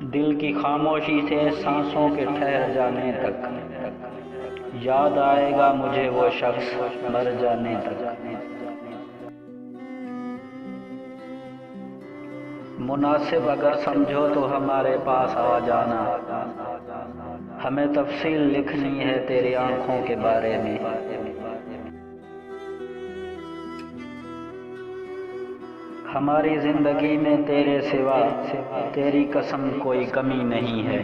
दिल की खामोशी से सांसों के ठहर जाने तक याद आएगा मुझे वो शख्स मर जाने तक। मुनासिब अगर समझो तो हमारे पास आ जाना, हमें तफसील लिखनी है तेरी आंखों के बारे में। हमारी जिंदगी में तेरे सिवा तेरी कसम कोई कमी नहीं है।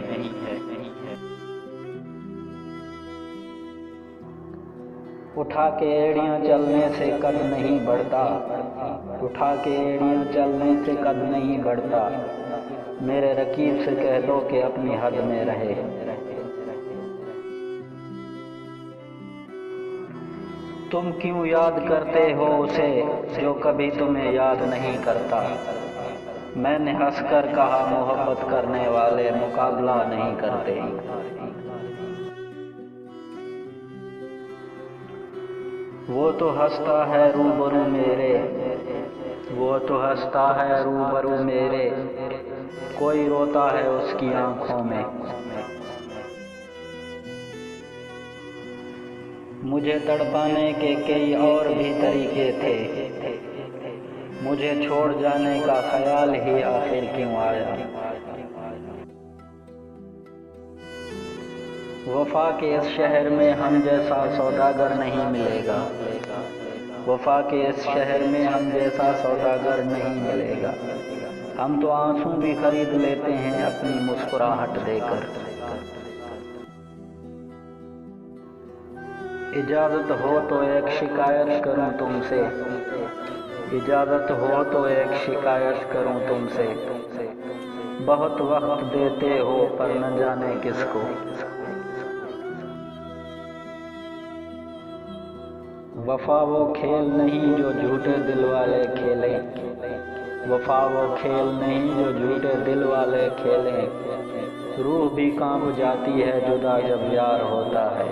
उठा के एड़ियां चलने से कद नहीं बढ़ता, उठा के एड़ियां चलने से कद नहीं बढ़ता। मेरे रकीब से कह दो कि अपनी हद में रहे। तुम क्यों याद करते हो उसे जो कभी तुम्हें याद नहीं करता। मैंने हंसकर कहा मोहब्बत करने वाले मुकाबला नहीं करते। वो तो हंसता है रूबरू मेरे, वो तो हंसता है रूबरू मेरे, कोई रोता है उसकी आंखों में। मुझे तड़पाने के कई और भी तरीके थे, मुझे छोड़ जाने का ख्याल ही आखिर क्यों आया। वफा के इस शहर में हम जैसा सौदागर नहीं मिलेगा, वफा के इस शहर में हम जैसा सौदागर नहीं मिलेगा। हम तो आंसू भी खरीद लेते हैं अपनी मुस्कुराहट देकर। इजाज़त हो तो एक शिकायत करूं तुमसे, इजाज़त हो तो एक शिकायत करूं तुमसे। बहुत वक्त देते हो पर न जाने किसको। वफा वो खेल नहीं जो झूठे दिल वाले खेले, वफा वो खेल नहीं जो झूठे दिल वाले खेले। रूह भी कांप जाती है जुदा जब यार होता है।